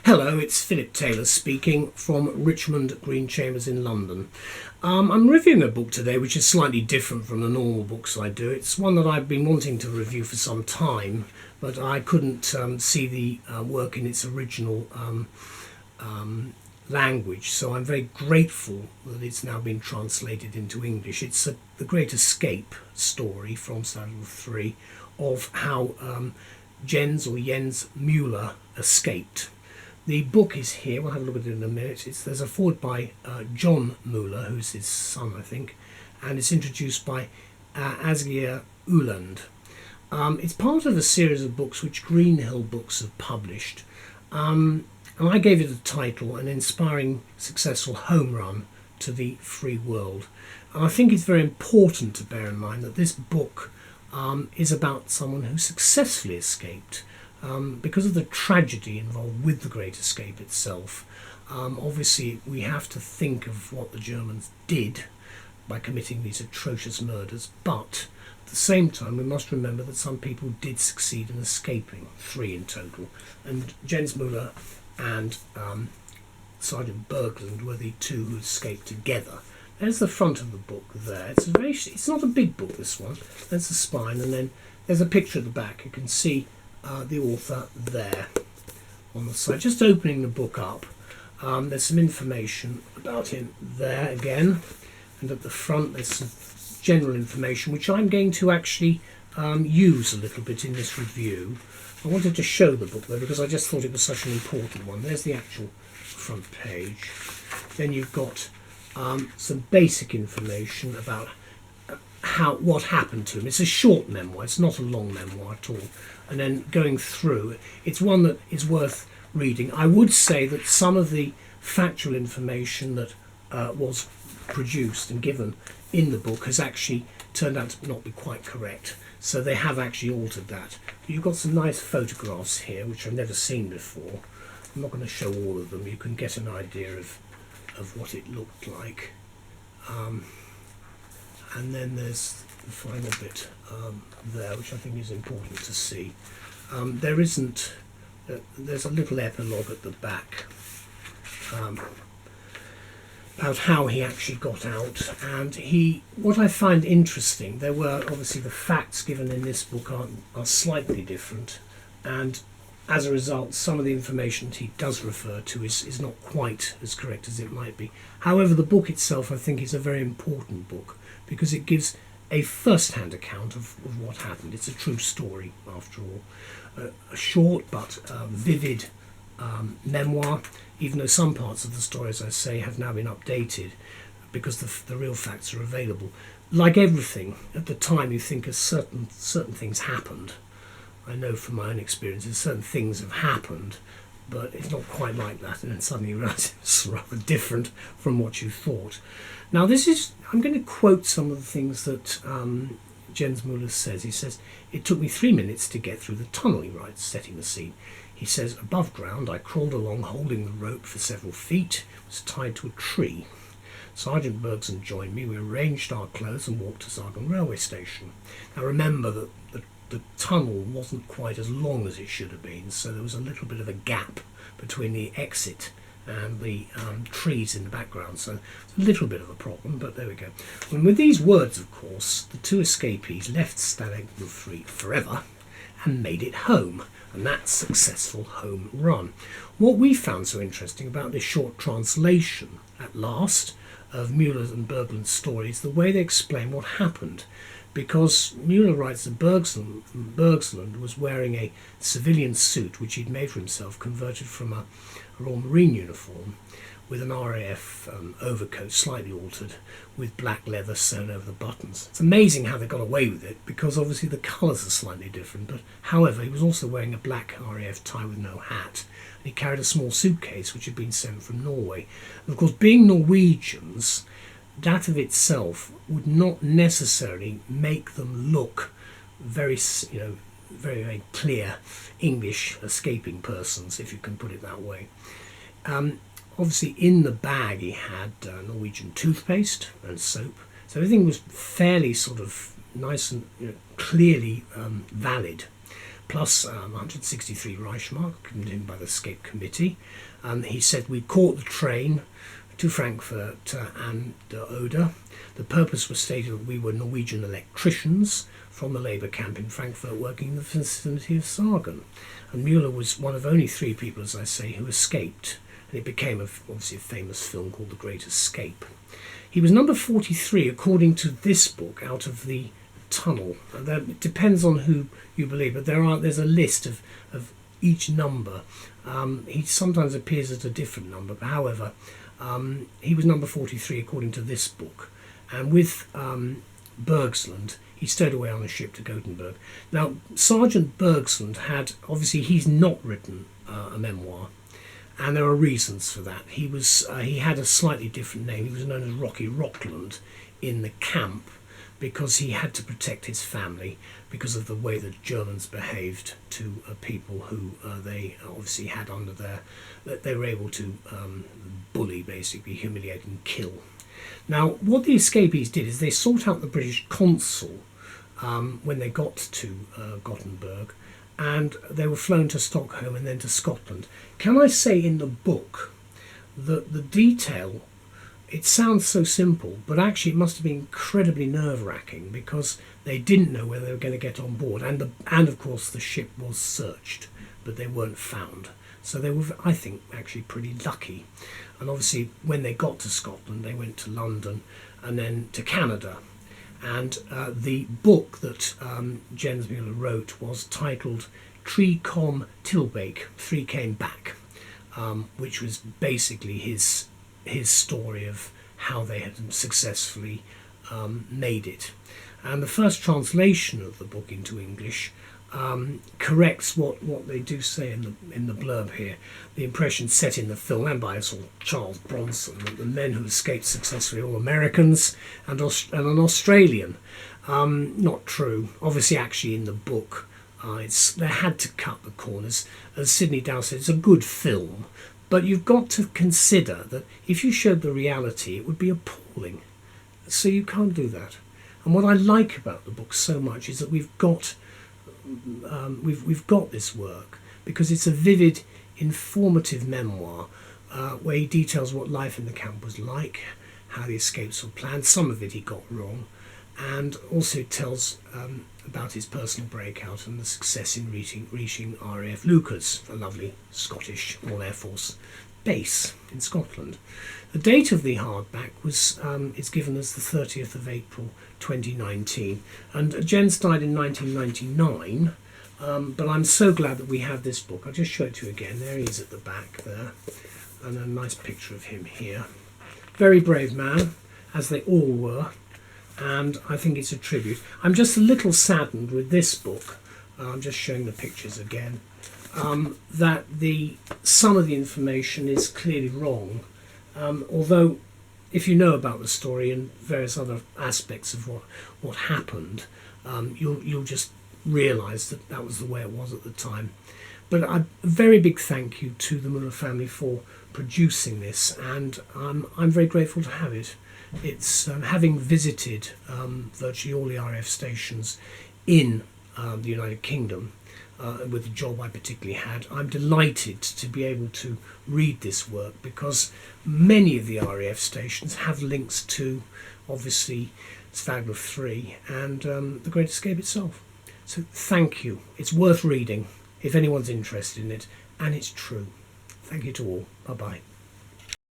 Hello, it's Phillip Taylor speaking from Richmond Green Chambers in London. I'm reviewing a book today which is slightly different from the normal books I do. It's one that I've been wanting to review for some time, but I couldn't see the work in its original language, so I'm very grateful that it's now been translated into English. It's The Great Escape story from Stalag Luft III of how Jens Muller escaped. The book is here, we'll have a look at it in a minute. There's a foreword by Jon Muller, who's his son, I think, and it's introduced by Asgeir Ueland. It's part of a series of books which GREENHILL books have published, and I gave it a title, An Inspiring Successful Home Run to the Free World. And I think it's very important to bear in mind that this book is about someone who successfully escaped. Because of the tragedy involved with the Great Escape itself. Obviously we have to think of what the Germans did by committing these atrocious murders, but at the same time we must remember that some people did succeed in escaping, 3 in total, and Jens Muller and Sergeant Bergsland were the 2 who escaped together. There's the front of the book there. It's not a big book, this one. There's the spine, and then there's a picture at the back. You can see the author there on the side. Just opening the book up, there's some information about him there again, and at the front there's some general information which I'm going to actually use a little bit in this review. I wanted to show the book though because I just thought it was such an important one. There's the actual front page. Then you've got some basic information about what happened to him. It's a short memoir, it's not a long memoir at all. And then going through, it's one that is worth reading. I would say that some of the factual information that was produced and given in the book has actually turned out to not be quite correct. So they have actually altered that. But you've got some nice photographs here, which I've never seen before. I'm not going to show all of them. You can get an idea of what it looked like. And then there's the final bit there, which I think is important to see. There's a little epilogue at the back about how he actually got out. And what I find interesting, there were obviously the facts given in this book are slightly different, and as a result, some of the information that he does refer to is not quite as correct as it might be. However, the book itself, I think, is a very important book because it gives a first-hand account of what happened. It's a true story, after all. A short but vivid memoir, even though some parts of the story, as I say, have now been updated because the real facts are available. Like everything, at the time you think certain things happened. I know from my own experiences certain things have happened, but it's not quite like that, and then suddenly you realise it's rather different from what you thought. Now I'm going to quote some of the things that Jens Muller says. He says, "It took me 3 minutes to get through the tunnel," he writes, setting the scene. He says, "Above ground I crawled along holding the rope for several feet, was tied to a tree. Sergeant Bergsland joined me, we arranged our clothes and walked to Sagan railway station." Now remember that the tunnel wasn't quite as long as it should have been, so there was a little bit of a gap between the exit and the trees in the background, so it's a little bit of a problem, but there we go. And with these words, of course, the 2 escapees left Stalag Luft III forever and made it home, and that's successful home run. What we found so interesting about this short translation, at last, of Muller's and Bergsland's stories, the way they explain what happened. Because Muller writes that Bergsland was wearing a civilian suit which he'd made for himself, converted from a Royal Marine uniform, with an RAF overcoat slightly altered, with black leather sewn over the buttons. It's amazing how they got away with it, because obviously the colours are slightly different, but however he was also wearing a black RAF tie with no hat, and he carried a small suitcase which had been sent from Norway. And of course, being Norwegians, that of itself would not necessarily make them look very very clear English escaping persons, if you can put it that way. Obviously in the bag he had Norwegian toothpaste and soap, so everything was fairly sort of nice and clearly valid. plus 163 Reichsmark given to him by the escape committee. He said, we caught the train to Frankfurt and Oder. The purpose was stated that we were Norwegian electricians from the labour camp in Frankfurt working in the vicinity of Sagan. And Muller was one of only 3 people, as I say, who escaped. And it became obviously a famous film called The Great Escape. He was number 43, according to this book, out of the tunnel. And it depends on who you believe, but there's a list of each number. He sometimes appears at a different number, but however, he was number 43 according to this book. And with Bergsland, he stowed away on a ship to Gothenburg. Now, Sergeant Bergsland obviously he's not written a memoir, and there are reasons for that. He had a slightly different name. He was known as Rocky Rockland in the camp because he had to protect his family because of the way the Germans behaved to people who they obviously had under that they were able to bully, basically humiliate and kill. Now, what the escapees did is they sought out the British consul when they got to Gothenburg, and they were flown to Stockholm and then to Scotland. Can I say in the book that the detail, it sounds so simple, but actually it must have been incredibly nerve-wracking because they didn't know whether they were going to get on board, and of course the ship was searched, but they weren't found. So they were, I think, actually pretty lucky. And obviously when they got to Scotland, they went to London and then to Canada. And the book that Jens Muller wrote was titled Tre kom Tilbake, 3 Came Back, which was basically his story of how they had successfully made it. And the first translation of the book into English corrects what they do say in the blurb here. The impression set in the film and by Charles Bronson that the men who escaped successfully were all Americans and an Australian. Not true. Obviously, actually, in the book, they had to cut the corners. As Sidney Dow said, it's a good film, but you've got to consider that if you showed the reality, it would be appalling. So you can't do that. And what I like about the book so much is that we've got this work because it's a vivid, informative memoir where he details what life in the camp was like, how the escapes were planned. Some of it he got wrong, and also tells about his personal breakout and the success in reaching RAF Lucas, a lovely Scottish Royal Air Force base in Scotland. The date of the hardback is given as the 30th of April 2019, and Jens died in 1999, but I'm so glad that we have this book. I'll just show it to you again. There he is at the back there, and a nice picture of him here. Very brave man, as they all were, and I think it's a tribute. I'm just a little saddened with this book. I'm just showing the pictures again. That some of the information is clearly wrong, although if you know about the story and various other aspects of what happened, you'll just realise that was the way it was at the time. But a very big thank you to the Muller family for producing this, and I'm very grateful to have it. It's having visited virtually all the RAF stations in the United Kingdom, with the job I particularly had, I'm delighted to be able to read this work because many of the RAF stations have links to, obviously, Stalag Luft III and The Great Escape itself. So thank you. It's worth reading if anyone's interested in it, and it's true. Thank you to all. Bye-bye.